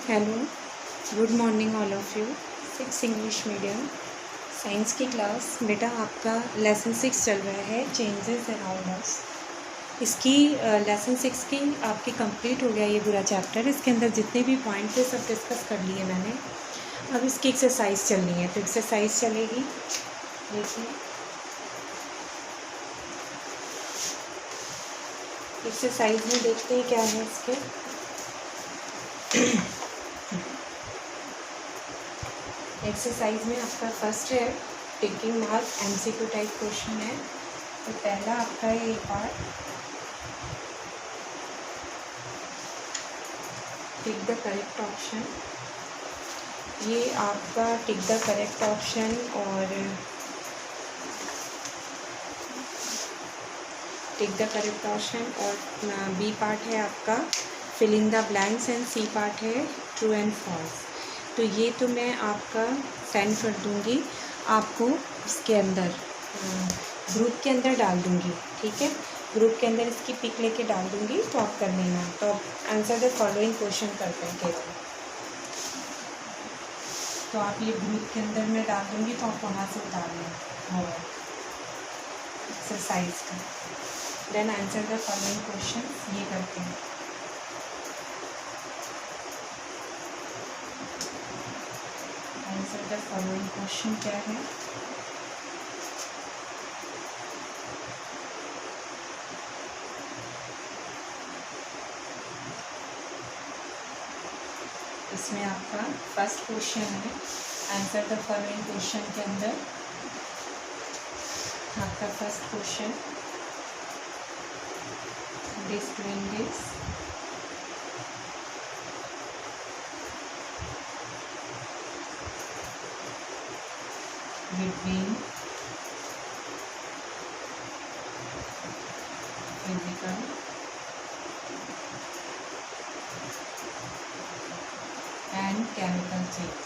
Hello, good morning all of you. 6 English medium science की class. बेटा आपका lesson 6 चल रहा है, चेंजेस अराउंड अस। इसकी लेसन 6 की आपकी कंप्लीट हो गया ये पूरा चैप्टर। इसके अंदर जितने भी पॉइंट थे सब डिस्कस कर लिए मैंने। अब इसकी एक्सरसाइज चलनी है, तो एक्सरसाइज चलेगी। देखिए एक्सरसाइज में देखते हैं क्या है इसके। एक्सरसाइज में आपका फर्स्ट है ticking mark, MCQ type question है। तो पहला आपका ये part, tick the correct option. ये आपका टिक द करेक्ट ऑप्शन और टिक द करेक्ट ऑप्शन और बी पार्ट है आपका fill in the blanks and C part है ट्रू एंड फॉल्स। तो ये तो मैं आपका सेंड कर दूँगी आपको इसके अंदर, ग्रुप के अंदर डाल दूँगी, ठीक है। ग्रुप के अंदर इसकी पिक लेके डाल दूँगी, तो आप कर लेना। तो आप आंसर द फॉलोइंग क्वेश्चन करते हैं केवल। तो आप ये ग्रुप के अंदर मैं डाल दूँगी, तो आप वहाँ से उतार लें और एक्सरसाइज का। Then answer the following question ये करते हैं। आंसर द फॉलोइंग क्वेश्चन क्या है? इसमें आपका फर्स्ट क्वेश्चन है, आंसर द फॉलोइंग क्वेश्चन के अंदर आपका first question, distinguish between physical and chemical change.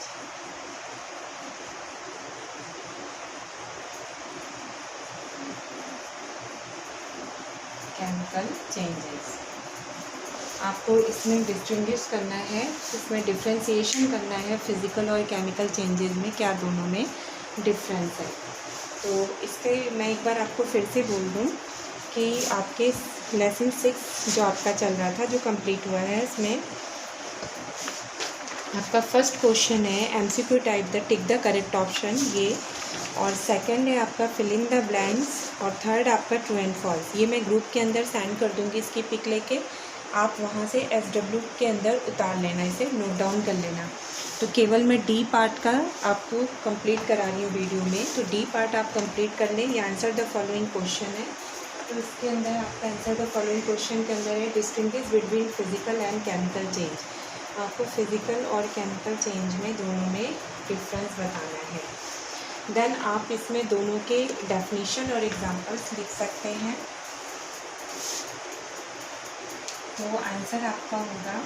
Chemical changes आपको इसमें डिस्टिंग्विश करना है, इसमें डिफ्रेंशिएशन करना है फिज़िकल और केमिकल चेंजेस में, क्या दोनों में डिफरेंस है। तो इसके मैं एक बार आपको फिर से बोल दूं कि आपके लेसन 6 जो आपका चल रहा था, जो कंप्लीट हुआ है, इसमें आपका फर्स्ट क्वेश्चन है MCQ type the tick the correct option ये, और सेकंड है आपका फिल इन द ब्लैंक्स, और थर्ड आपका ट्रू एंड फॉल्स। ये मैं ग्रुप के अंदर सेंड कर दूंगी इसकी पिक लेके, आप वहाँ से SW के अंदर उतार लेना, इसे नोट डाउन कर लेना। तो केवल मैं डी पार्ट का आपको कंप्लीट करा रही हूँ वीडियो में, तो डी पार्ट आप कंप्लीट कर लें। ये आंसर द फॉलोइंग क्वेश्चन है। तो इसके अंदर आपका आंसर द फॉलोइंग क्वेश्चन के अंदर है distinguish between physical and chemical change. आपको फिजिकल और केमिकल चेंज में दोनों में डिफरेंस बताना है। देन आप इसमें दोनों के डेफिनेशन और एग्जांपल्स लिख सकते हैं। तो आंसर आपका होगा,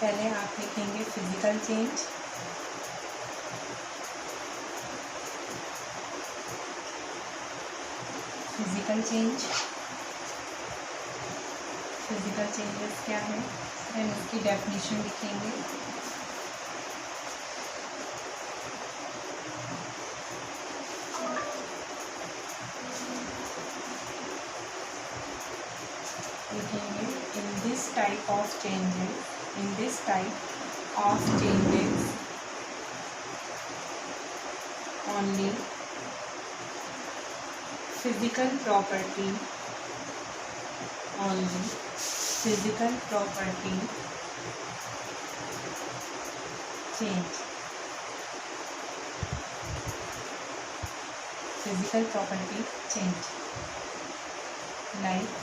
पहले आप लिखेंगे physical change, physical change, physical changes क्या है, देन उसकी डेफिनेशन लिखेंगे। लिखेंगे in this type of changes, in this type of changes only physical property change, physical property change like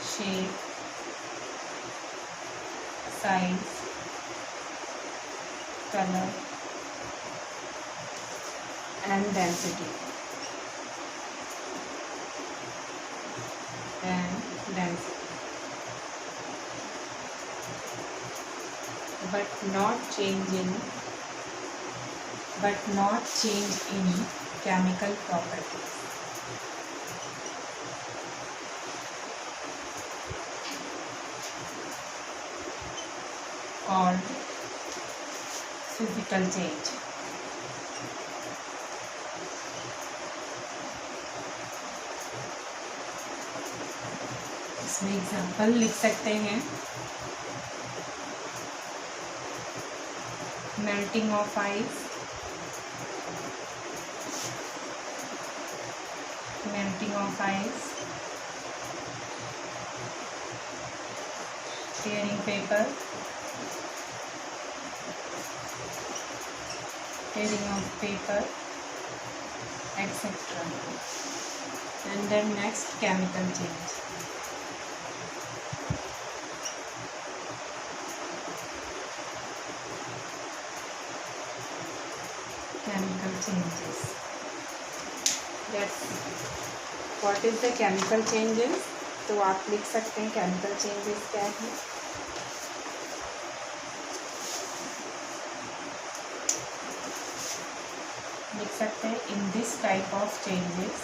shape, size, color and density, but not change in chemical properties. called physical change. इसमें example लिख सकते हैं, melting of ice, melting of ice, tearing paper, tearing of paper, etc. And then next, chemical change. Chemical changes. That's what is the chemical changes. तो आप लिख सकते हैं chemical changes क्या है. लिख सकते हैं in this type of changes,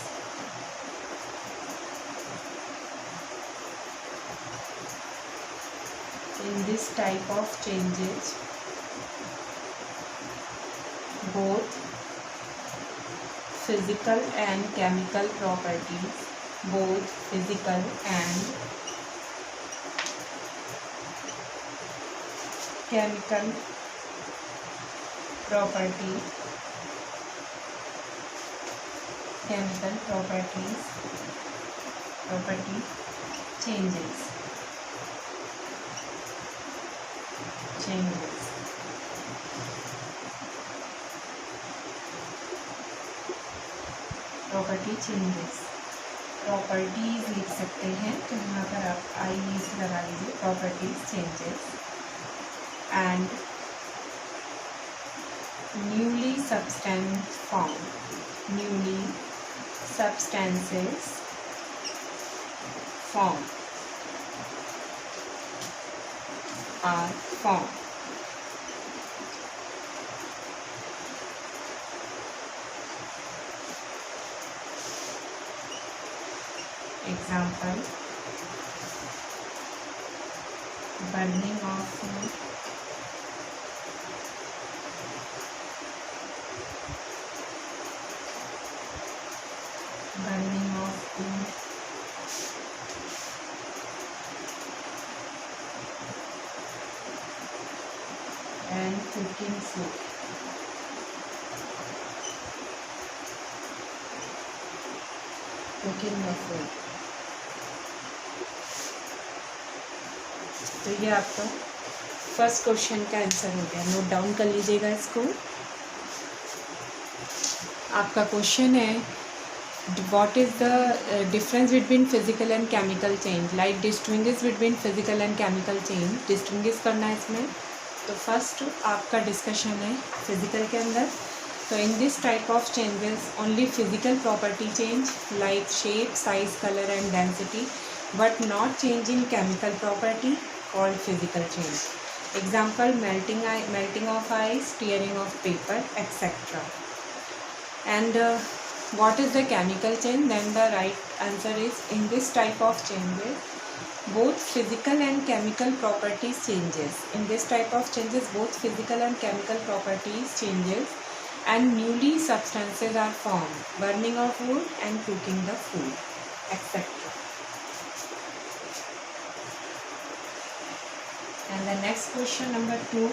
in this type of changes both physical and chemical properties, both physical and chemical property, property changes. Property changes, properties लिख सकते हैं, तो यहाँ पर आप आईज लगा लीजिए, properties changes. And newly substance form, newly substances formed are formed. Example, burning of food, and cooking food. Cooking the food. तो ये आपका फर्स्ट क्वेश्चन का आंसर हो गया. नोट डाउन कर लीजिएगा इसको. आपका क्वेश्चन है, what is the difference between physical and chemical change, like distinguish between physical and chemical change, distinguish करना है इसमें. तो फर्स्ट आपका डिस्कशन है फिजिकल के अंदर. तो in this type of changes only physical property change like shape, size, colour and density, but not change in chemical property called physical change. Example, melting of ice, tearing of paper, etc. And what is the chemical change? Then the right answer is, in this type of changes both physical and chemical properties changes. In this type of changes both physical and chemical properties changes and newly substances are formed, burning of wood and cooking the food, etc. And the next question, number 2.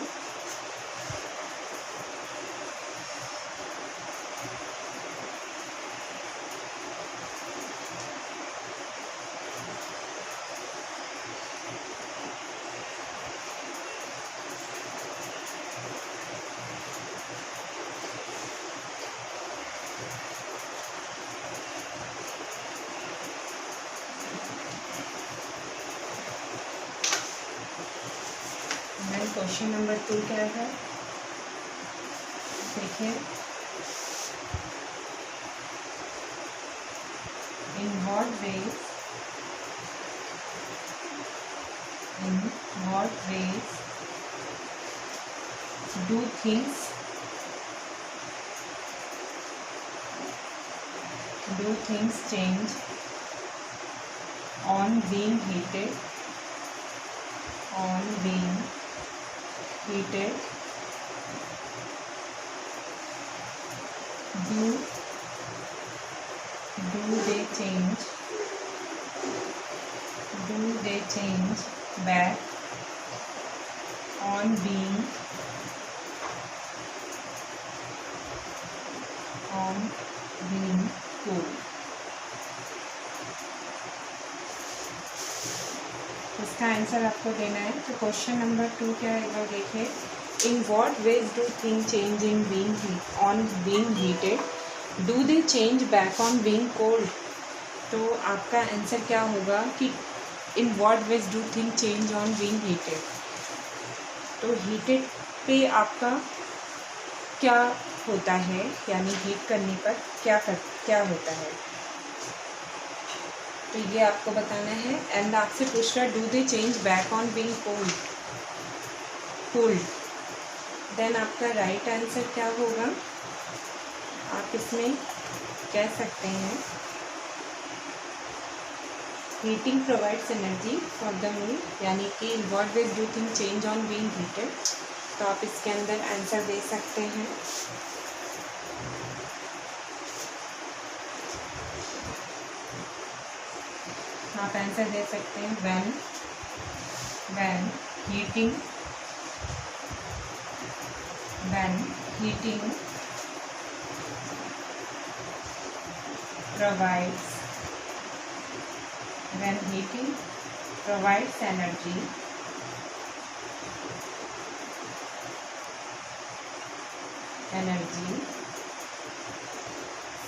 Question number 2 क्या है, देखिए. इन what ways do things change on being heated heated, do they change back on being cool? इसका answer आपको देना है। तो question number 2 क्या है, एक बार देखिए। In what veg do thing change in being heated, do they change back on being cold? तो आपका आंसर क्या होगा कि in what veg do thing change on being heated. तो हीटेड पे आपका क्या होता है, यानी हीट करने पर क्या होता है, तो ये आपको बताना है। एंड आपसे पूछ रहा है do they change back on being cooled, then आपका राइट आंसर क्या होगा, आप इसमें कह सकते हैं heating provides energy for the moon, यानी कि in what ways do thing change on being heated. तो आप इसके अंदर आंसर दे सकते हैं। आप आंसर दे सकते हैं when heating provides energy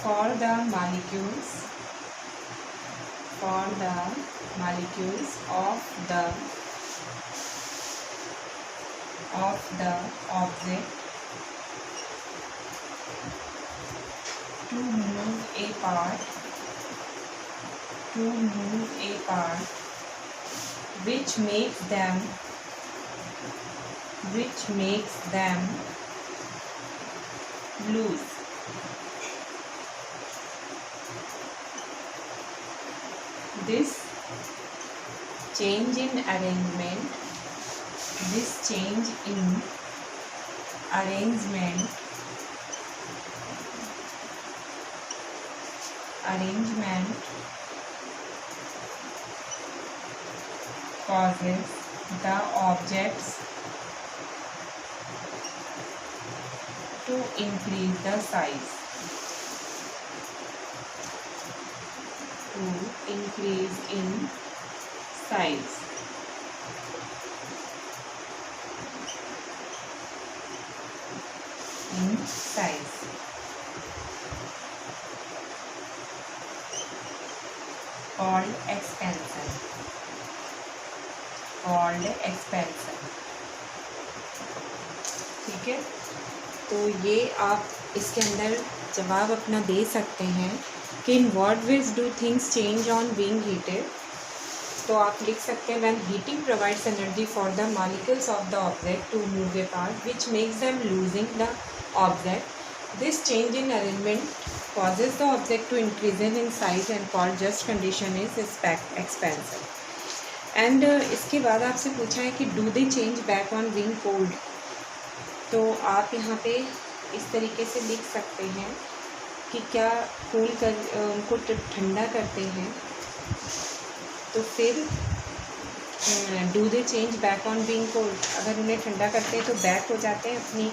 for the molecules of the object to move apart, which makes them loose. This change in arrangement causes the objects to increase the size. Called expansion। ठीक है, तो ये आप इसके अंदर जवाब अपना दे सकते हैं कि in what ways do things change on being heated. तो आप लिख सकते हैं when heating provides energy for the molecules of the object to move apart which makes them losing the object, this change in arrangement causes the object to increase in size and called just condition is expansion। And इसके बाद आपसे पूछा है कि do they change back on being cold. तो आप यहाँ पे इस तरीके से लिख सकते हैं कि क्या कूल कर उनको ठंडा करते हैं, तो फिर do they change back on being cold, अगर उन्हें ठंडा करते हैं तो बैक हो जाते हैं अपनी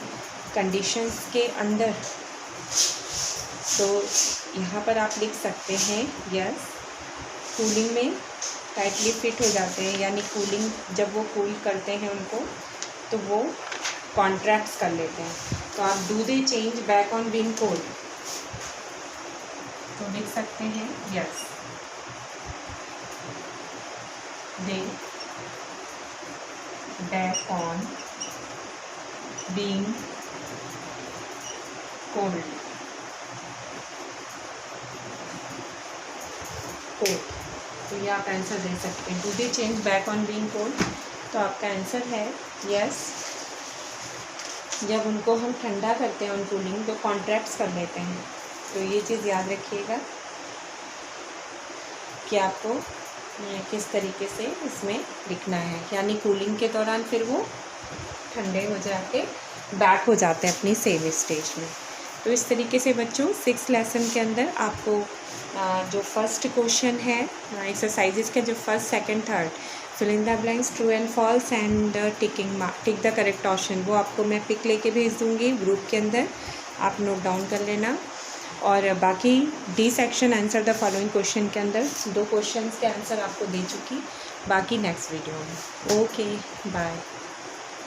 कंडीशंस के अंदर। तो यहाँ पर आप लिख सकते हैं यस, कूलिंग में टाइटली फिट हो जाते हैं, यानी कूलिंग जब वो कूल करते हैं उनको तो वो कॉन्ट्रैक्ट्स कर लेते हैं। तो आप do they change back on being cold, तो लिख सकते हैं yes, they back on being cold. तो ये आप आंसर दे सकते हैं, do they change back on being cold. तो आपका आंसर है यस, जब उनको हम ठंडा करते हैं ऑन कूलिंग तो कॉन्ट्रैक्ट्स कर लेते हैं। तो ये चीज़ याद रखिएगा कि आपको किस तरीके से इसमें लिखना है, यानी कूलिंग के दौरान फिर वो ठंडे हो जाके बैक हो जाते हैं अपनी सेम स्टेज में। तो इस तरीके से बच्चों 6 लेसन के अंदर आपको जो फर्स्ट क्वेश्चन है एक्सरसाइजेस के जो first second third fill in the blanks true and false and tick the correct option, वो आपको मैं पिक लेके भेज दूँगी ग्रुप के अंदर, आप नोट डाउन कर लेना। और बाकी D section answer the following question के अंदर 2 क्वेश्चंस के आंसर आपको दे चुकी, बाकी नेक्स्ट वीडियो में। Okay bye.